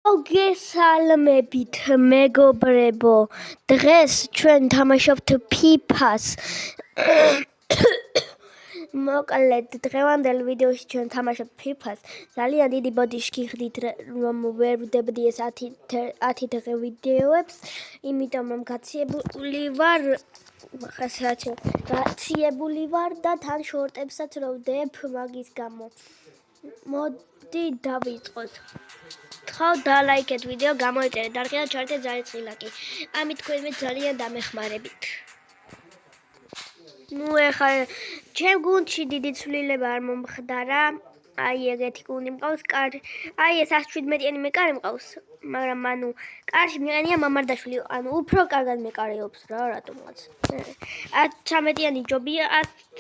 მოგესალმებით მეგობრებო, დღეს ჩვენ თამაშობთ FIFA-ს. მოკლედ დღევანდელ ვიდეოში ჩვენ თამაშობთ FIFA-ს. ძალიან დიდი ბოდიში ხდით რომ ვერ ვდებდი ეს 10 დღე ვიდეოებს, იმიტომ რომ გაციებული ვარ და თან შორტებსაც რო ვდებ მაგის გამო. მოდი დავიწყოთ. ხავ დალაიქეთ ვიდეო, გამოიწერეთ, არხიდან ჩართეთ ზარიცხილაკი. ამით თქვენ მე ძალიან დამეხმარებით. ეხლა ჩემ გუნდში დიდი ცვლილება არ მომხდარა. ეგეთი გუნდი მყავს, ეს 117-იანი მეკარე მყავს, მაგრამ კარში მიყენია მამარდაშვილი, უფრო კარგად მეკარეობს რა, რატომღაც. 13-იანი ჯობია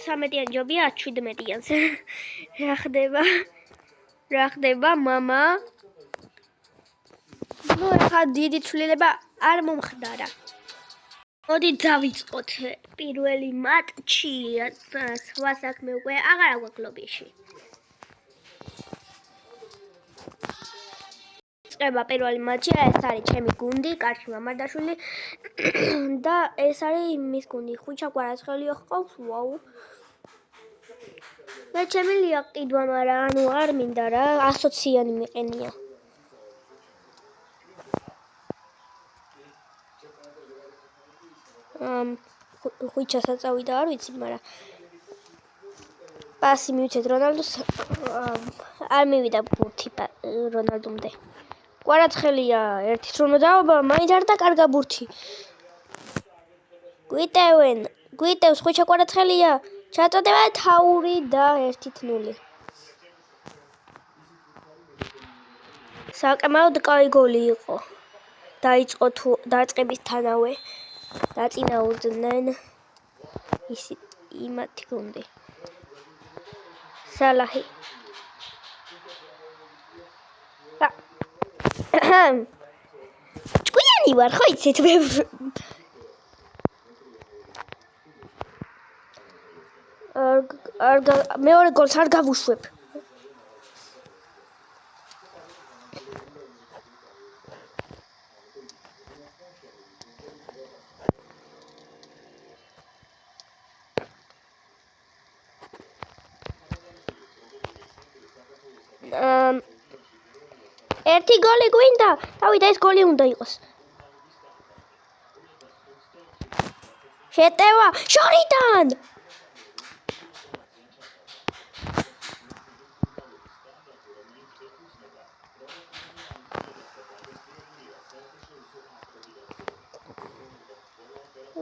17-იანს. რა ხდება, მამა? ეხლა დიდი ცვლილება არ მომხდარა. მოდი დავიწყოთ პირველი მატჩი, სხვა საქმე უკვე აღარ აგვაქვს ლობიში. წება პირველი მატჩი, ეს არის ჩემი გუნდი, კარში მამარდაშვილი და ეს არის მის გუნდი, ხვიჩა კვარაცხელიო ჰყავს, ვაუ. მე შემიძლია ყიდვა, მაგრამ არ მინდა რა, 120-იანი მიყენია. ხვიჩა საწავიდა არ ვიცი, მაგრამ პასი მივცეთ რონალდოს, არ მივიდა ბურთი რონალდომდე. კვარაცხელია ერთის რომ დაობა, მაინც არ დაკარგა ბურთი. გვიტევს ხვიჩა კვარაცხელია, ჩაწოდება თაური და 1-0. საკმაოდ კაი გოლი იყო. დაიწყო თუ დაწყებისთანავე დაწინაურდნენ იმათი გუნდი. სალაჰი. ჭკვიანი ვარ, ხო იცით მე. მეორე გოლს არ გავუშვებ. ერთი გოლი გვინდა, დავიდა ეს გოლი უნდა იყოს. შეტევა შორიდან.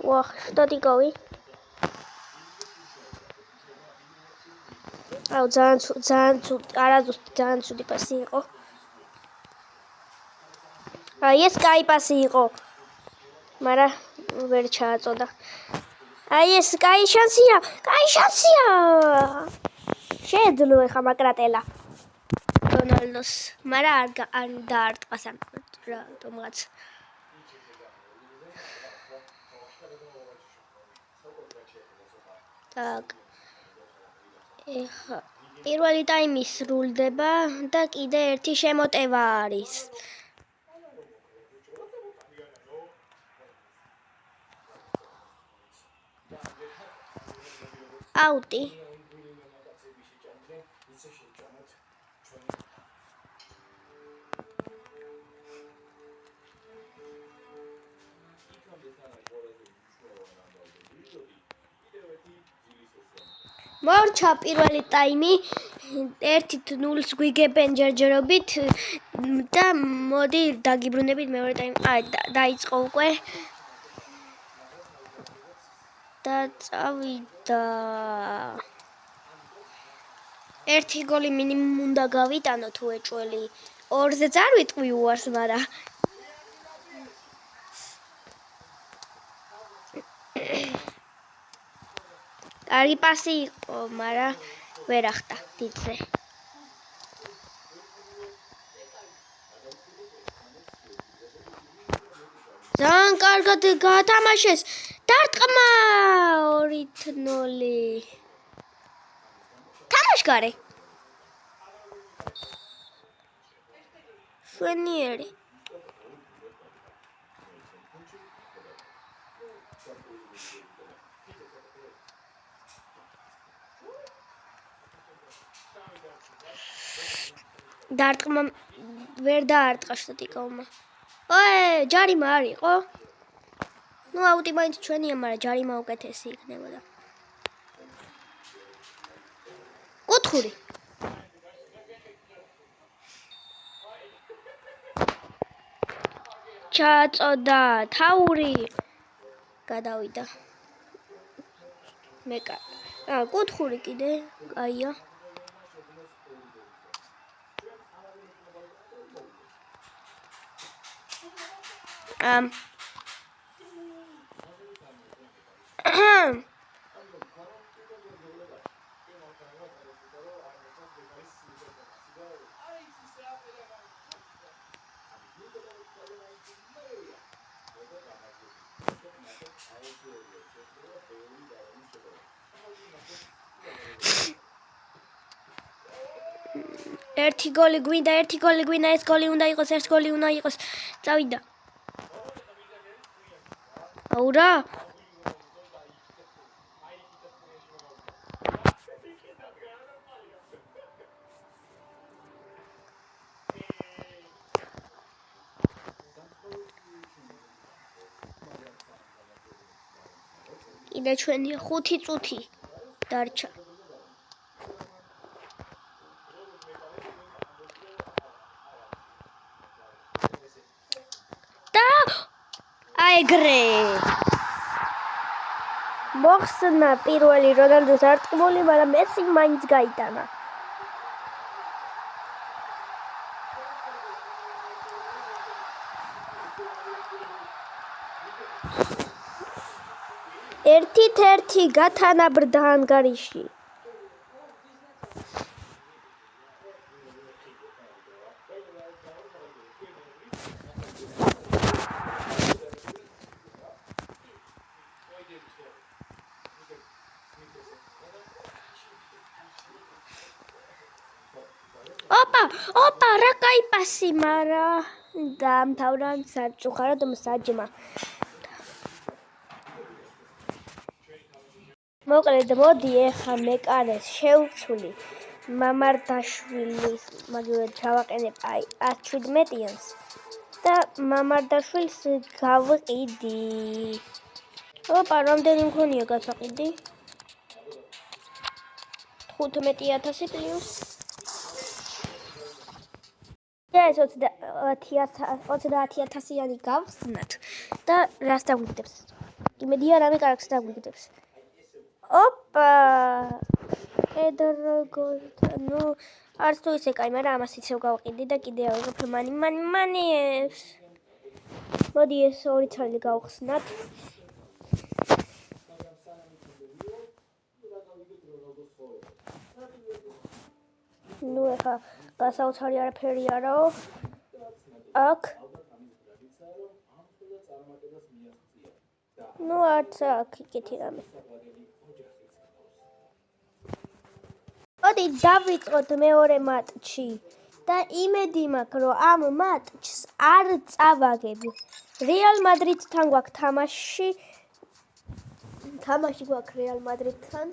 ვახ, შტატი გავი. ძალიან ცუდი პასი იყო. ეს კაი პასი იყო, მაგრამ ვერ ჩააწოდა. ეს კაი შანსია. შეეძლო ეხა მაკრატელა რონალდოს, მაგრამ არ დაარტყა რატომღაც. ეხა პირველი ტაიმი სრულდება და კიდე ერთი შემოტევა არის. აუტი. მორჩა პირველი ტაიმი 1-0-ს გვიგებენ ჯერჯერობით და მოდი დაგიბრუნებით მეორე ტაიმი. დაიწყო უკვე. და წავიდა. ერთი გოლი მინიმუმ უნდა გავიტანო თუ ეჭველი. 2-ზეც არ ვიტყვი უარს, მაგრამ კარგი პასი იყო, მაგრამ ვერ ახტა დიდზე. ძალიან კარგად გათამაშეს. დარტყმა 2-0. თამაშგარე. შვენიერი. დარტყმა ვერ დაარტყა სტატიკავმა. ჯარიმა არ იყო? ნუ აუტი მაინც ჩვენია, მაგრამ ჯარიმა უკეთესი იქნებოდა. კუთხური. ჩაწოდა თაური. გადავიდა. კუთხური კიდე, კაია. ერთი გოლი გვინდა, ეს გოლი უნდა იყოს, ეს გოლი უნდა იყოს. წავიდა. აურა. კიდე ჩვენია 5 წუთი დარჩა. ეგრე მოხსნა პირველი რონალდოს არტყმული, მაგრამ მესი მაინც გაიტანა. ერთით-ერთი გათანაბრდა ანგარიში. ოპა, რა კაი პასი, მარა დაამთავრა საწუხაროდ მსაჯმა. მოკლედ, მოდი ეხა მეკარეს შევცვლი მამარდაშვილის, მაგალითად ჩავაყენებ 117-იანს და მამარდაშვილს გავყიდი. ოპა, რამდენი მქონია გასაყიდი? 15,000 პლუს. ეს 30,000-იანი გავხსნათ და რას დაგვიგდებს? იმედია რამე კარგს დაგვიგდებს. ოპა! ედროგოთა, ნუ არც თუ ისე კაი, მაგრამ ამას ისევ გავყიდი და კიდე ავიღებ მანი. მოდი ეს 2 ცალი გავხსნათ. ნუ ეხა გასაოცარი არაფერი არაო. აქ. ნუ არც აქ იქეთი რამე. მოდი დავიწყოთ მეორე მატჩი და იმედი მაქვს, რომ ამ მატჩს არ წავაგებ. რეალ მადრიდთან გვაქვს თამაში. თამაში გვაქვს რეალ მადრიდთან.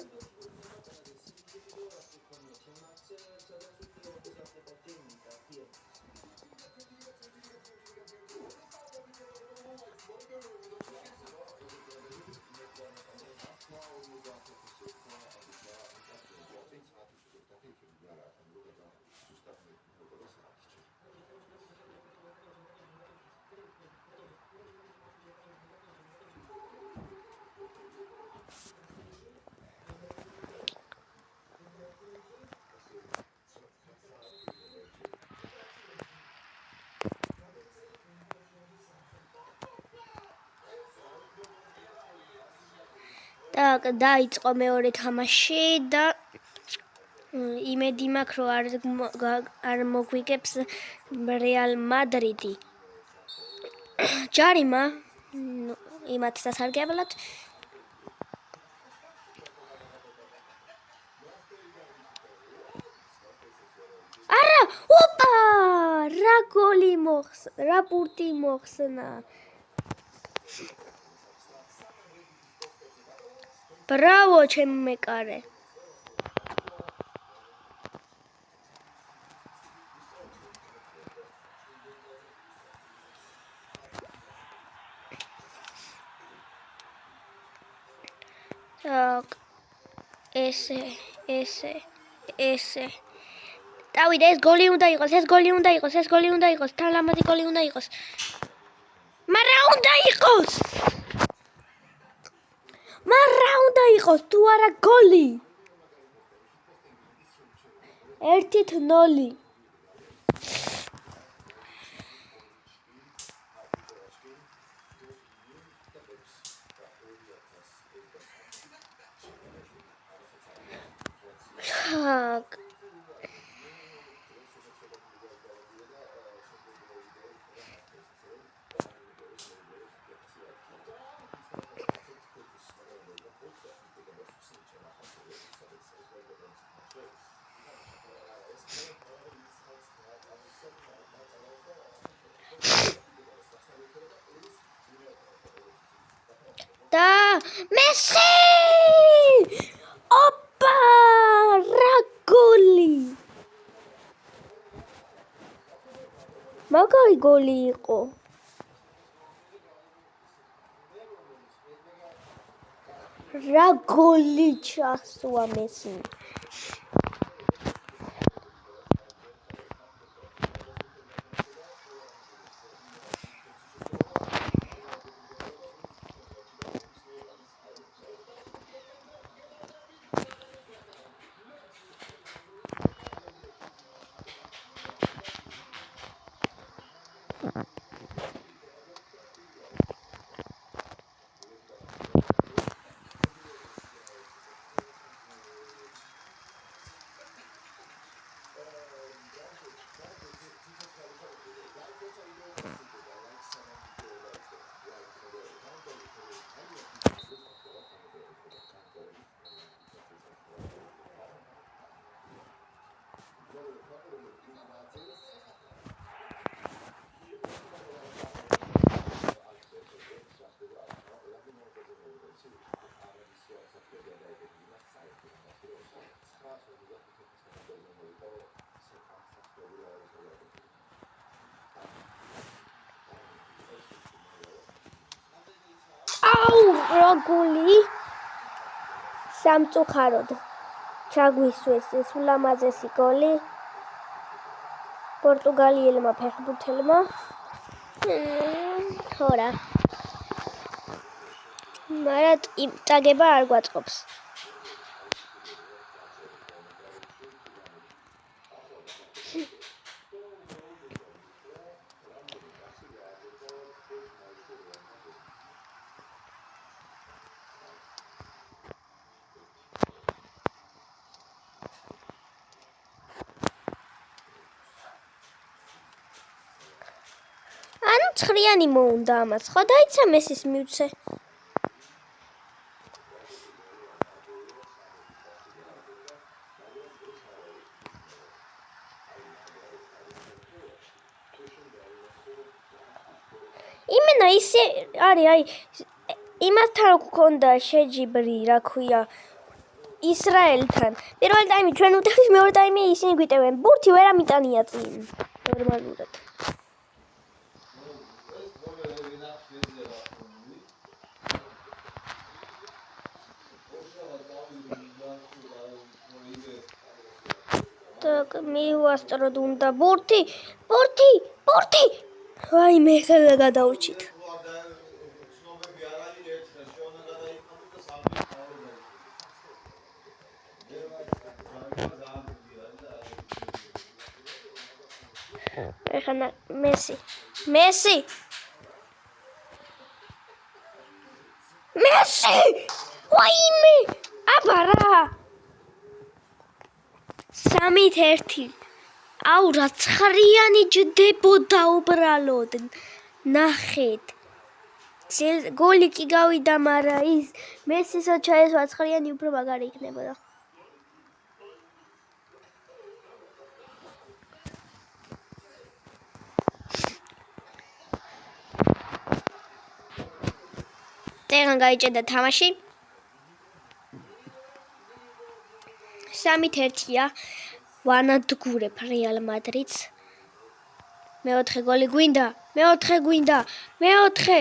და დაიწყო მეორე თამაში და იმედი მაქვს, რომ არ მოგვიგებს რეალ მადრიდი. ჯარიმა იმათ სასარგებლად. არა, ოპა! რა გოლი მოხსნა, რა ბურთი მოხსნა. ბრავო, ჩემი მეკარე. Так, ესე. დავიდა, ეს გოლი უნდა იყოს, თალამადი გოლი უნდა იყოს. მაგრამ უნდა იყოს, თუ არა გოლი. 1-0. Так. და მესი! ოპა! რა გოლი! მაგარი გოლი იყო. რა გოლი ჩასვა მესი. რა გოლი სამწუხაროდ ჩაგვისვეს ეს ულამაზესი გოლი პორტუგალიელმა ფეხბურთელმა. ხორა. მაგრამ ტაგება არ გვაწყობს. ანუ ცხრიანი მოუნდა ამას, ხო დაიცა მესის მივცე. იმენა ისე არის, იმასთან რო გქონდა შეჯიბრი, რა ქვია, ისრაელთან. პირველ ტაიმი ჩვენ უტევთ, მეორე ტაიმი ისინი გვიტევენ. ბურთი ვერ ამიტანია წინ. ნორმალურად. Так, მივასწროთ უნდა ბურთი. აი მე ხელა გადაურჩით. ეხლა მესი. ვაიმე! აბა რა! 3-1. აუ რა ცხრიანი ჯდებოდა უბრალოდ. ნახეთ. გოლი კი გავიდა, მაგრამ ის მესისაც ჩაესვა ცხრიანი უფრო მაგარი იქნებოდა. წეგან გაიჭედა თამაში. 3-1-ია. ვანადგურებ რეალ მადრიდს. მეოთხე გოლი გვინდა. მეოთხე.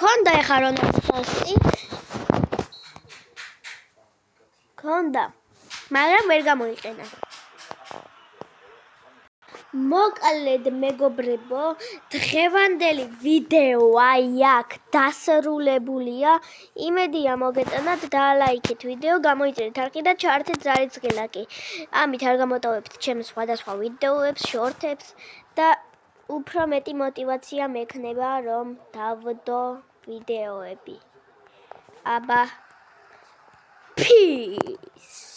კონდა ეხა რონალდოსი. კონდა. მაგრამ ვერ გამოიყენა. მოკლედ მეგობრებო, დღევანდელი ვიდეო აი აქ დასრულებულია. იმედია მოგეწონათ, დალაიქეთ ვიდეო, გამოიწერეთ არხი და ჩაართეთ ზარიცხელაკი. ამით არ გამოტოვებთ ჩემს სხვადასხვა ვიდეოებს, შორტებს და უფრო მეტი мотиваცია მექნება, რომ დავდო ვიდეოები. აბა, peace.